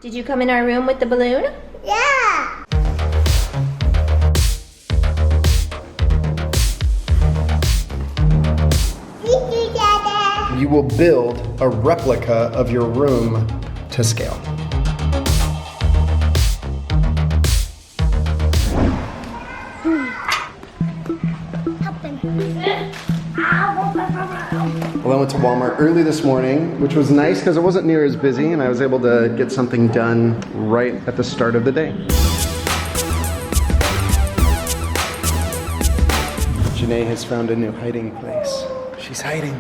Did you come in our room with the balloon? Yeah! Thank you, Dada. You will build a replica of your room to scale. Well, I went to Walmart early this morning, which was nice because it wasn't near as busy and I was able to get something done right at the start of the day. Janae has found a new hiding place. She's hiding.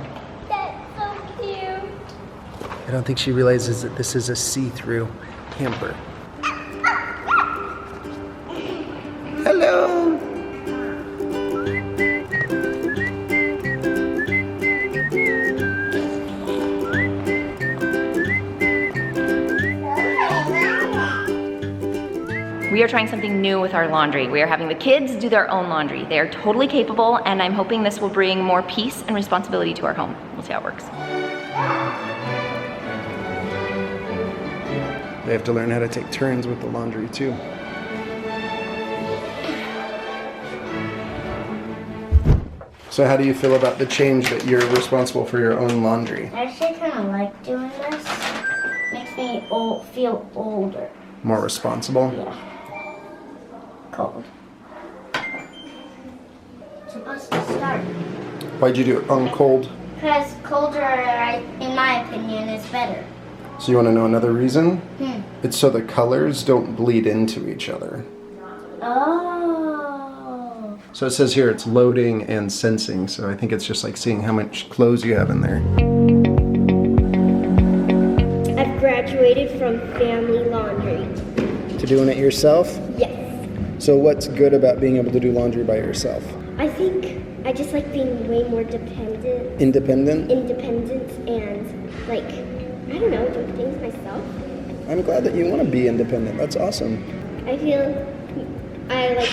That's so cute. I don't think she realizes that this is a see-through camper. Hello! We are trying something new with our laundry. We are having the kids do their own laundry. They are totally capable, and I'm hoping this will bring more peace and responsibility to our home. We'll see how it works. They have to learn how to take turns with the laundry too. So how do you feel about the change that you're responsible for your own laundry? I actually kind of like doing this. Makes me feel older. More responsible? Yeah. Cold. Supposed to start. Why'd you do it on cold? Because colder, in my opinion, is better. So you want to know another reason? Hmm. It's so the colors don't bleed into each other. Oh. So it says here it's loading and sensing, so I think it's just like seeing how much clothes you have in there. I've graduated from family laundry. To doing it yourself? Yes. So what's good about being able to do laundry by yourself? I think I just like being way more dependent. Independent? Independent and like, I don't know, doing things myself. I'm glad that you want to be independent. That's awesome. I feel I like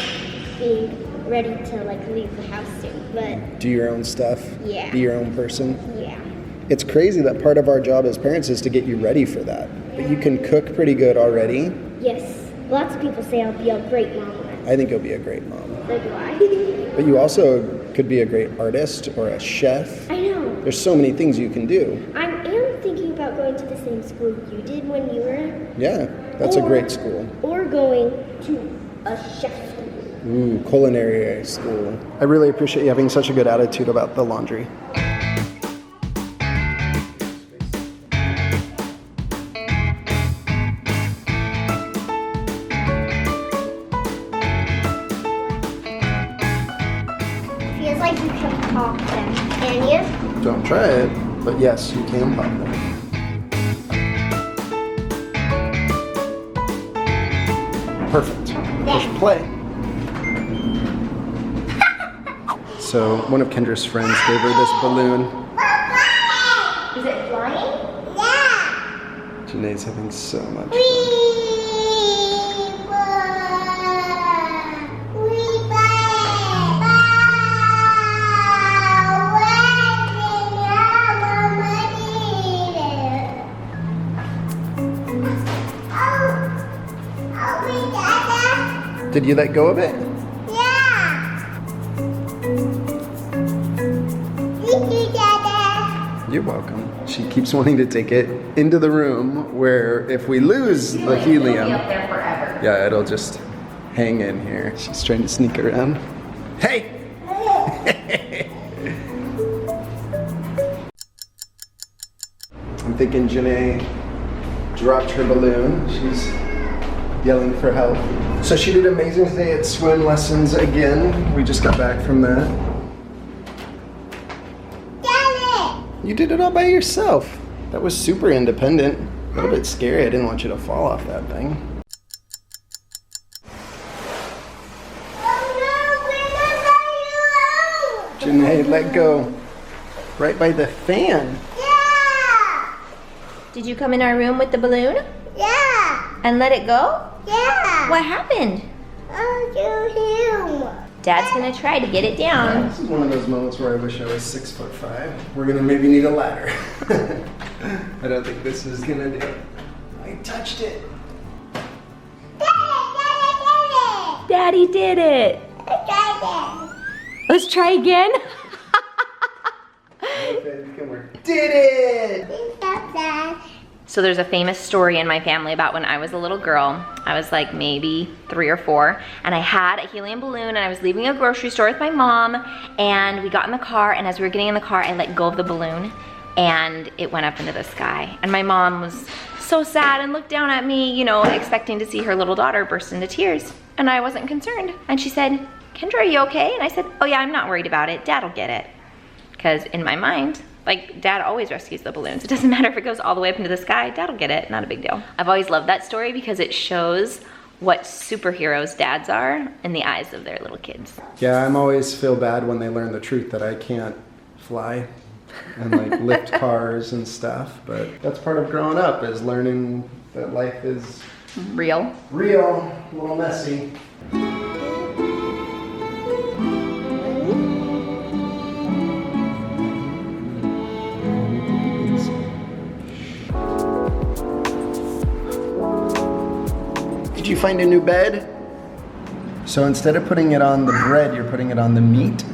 being ready to like leave the house soon, but Do your own stuff. Yeah. Be your own person. yeah. It's crazy that part of our job as parents is to get you ready for that. But you can cook pretty good already. Yes. Lots of people say I'll be a great mom. I think you'll be a great mom. So do I. But you also could be a great artist or a chef. I know. There's so many things you can do. I am thinking about going to the same school you did when you were. Yeah, that's a great school. Or going to a chef school. Ooh, culinary school. I really appreciate you having such a good attitude about the laundry. Feels like you can pop them. Can you? Don't try it, but yes, you can pop them. Perfect. Push play. So one of Kendra's friends gave her this balloon. Is it flying? Yeah. Janae's having so much fun. Did you let go of it? Yeah. Thank you, Dada. You're welcome. She keeps wanting to take it into the room where if we lose the helium, It'll be up there forever. yeah, it'll just hang in here. She's trying to sneak around. Hey! I'm thinking Janae dropped her balloon. She's yelling for help. So she did amazing today at swim lessons again. We just got back from that. Daddy. You did it all by yourself. That was super independent. A little bit scary. I didn't want you to fall off that thing. Oh no, Janae, let go. Right by the fan. yeah. Did you come in our room with the balloon Yeah. and let it go? Yeah. What happened? Oh, to him. Dad's gonna try to get it down. This is one of those moments where I wish I was 6'5". We're gonna maybe need a ladder. I don't think this is gonna do it. I touched it. Daddy did it. Let's try again. Did it! So there's a famous story in my family about when I was a little girl. I was like maybe 3 or 4, and I had a helium balloon, and I was leaving a grocery store with my mom, and we got in the car, and as we were getting in the car, I let go of the balloon, and it went up into the sky. And my mom was so sad and looked down at me, you know, expecting to see her little daughter burst into tears. And I wasn't concerned. And she said, Kendra, are you okay? And I said, oh yeah, I'm not worried about it. Dad'll get it. Because in my mind, like, Dad always rescues the balloons. It doesn't matter if it goes all the way up into the sky, Dad'll get it, not a big deal. I've always loved that story because it shows what superheroes dads are in the eyes of their little kids. Yeah, I'm always feel bad when they learn the truth that I can't fly and like lift cars and stuff, but that's part of growing up, is learning that life is Real. real, a little messy. Did you find a new bed? So instead of putting it on the bread, you're putting it on the meat?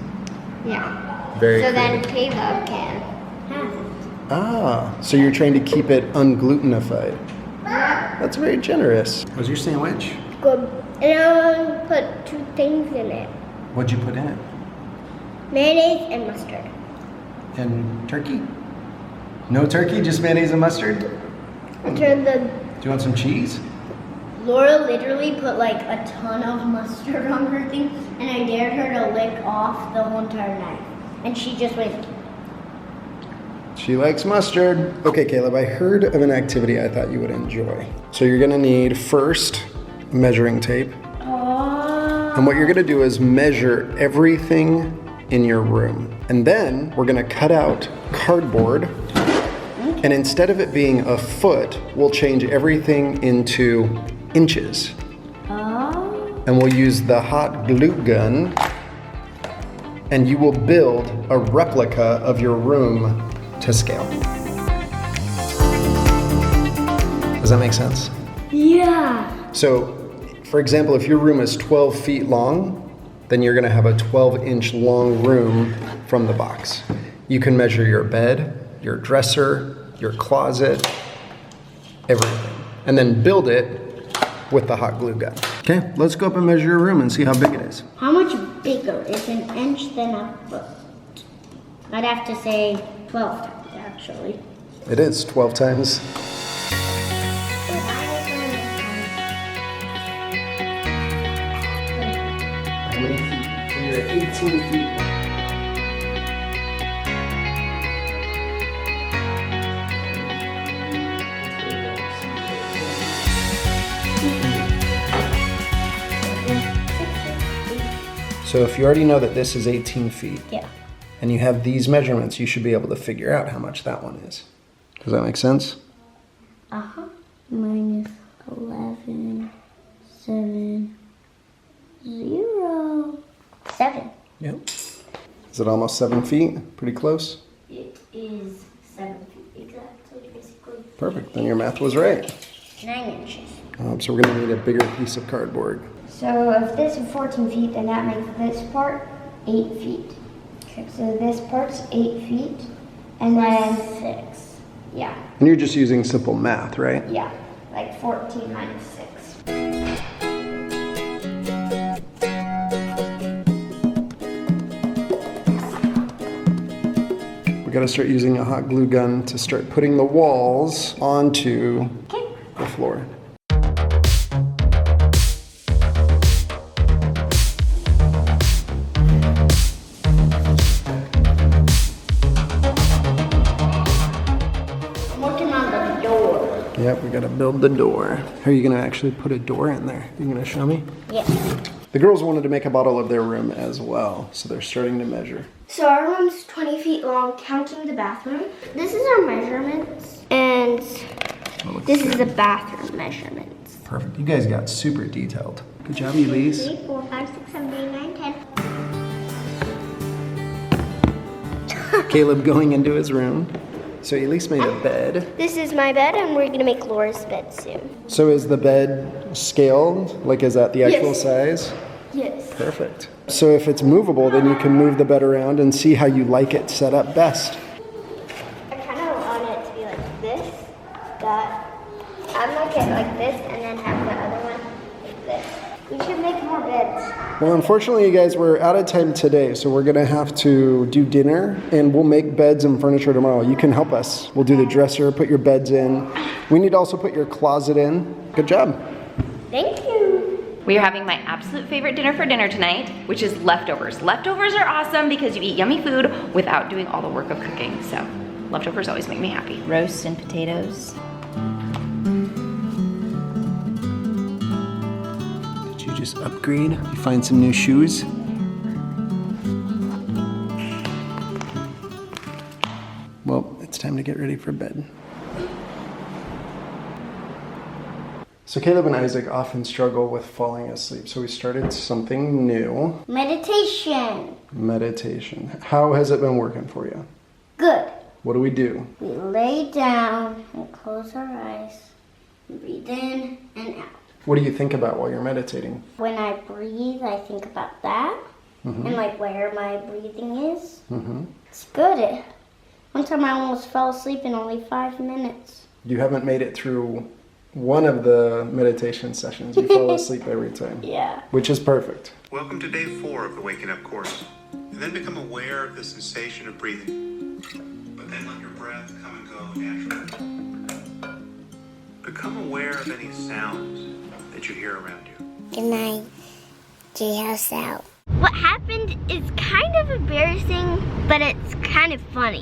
Yeah. Very So creative. then Caleb can have it. Ah, so you're trying to keep it unglutenfied. That's very generous. Was your sandwich? Good. And I'll put 2 things in it. What'd you put in it? Mayonnaise and mustard. And turkey? No turkey, just mayonnaise and mustard? I turned the... Do you want some cheese? Laura literally put like a ton of mustard on her thing, and I dared her to lick off the whole entire knife. And she just went... She likes mustard. Okay, Caleb, I heard of an activity I thought you would enjoy. So you're gonna need first measuring tape. And what you're gonna do is measure everything in your room. And then we're gonna cut out cardboard. And instead of it being a foot, we'll change everything into inches. And we'll use the hot glue gun, and you will build a replica of your room to scale. Does that make sense? Yeah. So, for example, if your room is 12 feet long, then you're gonna have a 12-inch long room from the box. You can measure your bed, your dresser, your closet, everything. And then build it with the hot glue gun. Okay, let's go up and measure your room and see how big it is. How much bigger is an inch than a foot? I'd have to say 12 times, actually. It is 12 times. How many feet? So you're at 18 feet. So if you already know that this is 18 feet, Yeah. and you have these measurements, you should be able to figure out how much that one is. Does that make sense? Uh-huh. Minus 11, 7, 0, 7. Yep. Is it almost 7 feet? Pretty close? It is 7 feet exactly, basically. Perfect, then your math was right. 9 inches. So we're gonna need a bigger piece of cardboard. So if this is 14 feet, then that makes this part 8 feet. Okay. So this part's 8 feet, and then 6. Yeah, And you're just using simple math, right? yeah, like 14 minus 6. We gotta start using a hot glue gun to start putting the walls onto the floor. I'm working on the door. Yep, we gotta build the door. How are you gonna actually put a door in there? You gonna show me? Yeah. The girls wanted to make a model of their room as well, so they're starting to measure. So our room's 20 feet long, counting the bathroom. This is our measurements, and this is the bathroom measurements. Perfect. You guys got super detailed. Good job, Elise. 3, 4, 5, 6, 7, 8, 9, 10. Caleb going into his room. So Elise made a bed. This is my bed, and we're gonna make Laura's bed soon. So is the bed scaled? Like, is that the actual Yes. size? Yes. Perfect. So if it's movable, then you can move the bed around and see how you like it set up best. I kind of want it to be like this. I'd like it like this and then have the other one like this. We should make more beds. Well, unfortunately, you guys, we're out of time today, so we're gonna have to do dinner, and we'll make beds and furniture tomorrow. You can help us. We'll do the dresser, put your beds in. We need to also put your closet in. Good job. Thank you. We are having my absolute favorite dinner for dinner tonight, which is leftovers. Leftovers are awesome because you eat yummy food without doing all the work of cooking. So leftovers always make me happy. Roast and potatoes. Did you just upgrade? You find some new shoes? Well, it's time to get ready for bed. So Caleb and Isaac often struggle with falling asleep, so we started something new. Meditation. Meditation. How has it been working for you? Good. What do we do? We lay down and close our eyes. Breathe in and out. What do you think about while you're meditating? When I breathe, I think about that and like where my breathing is. It's good. One time I almost fell asleep in only 5 minutes. You haven't made it through one of the meditation sessions. You fall asleep every time. Yeah. Which is perfect. Welcome to day 4 of the Waking Up course. And then become aware of the sensation of breathing. But then let your breath come and go naturally. Become aware of any sounds that you hear around you. Good night. Jhouse out. What happened is kind of embarrassing, but it's kind of funny.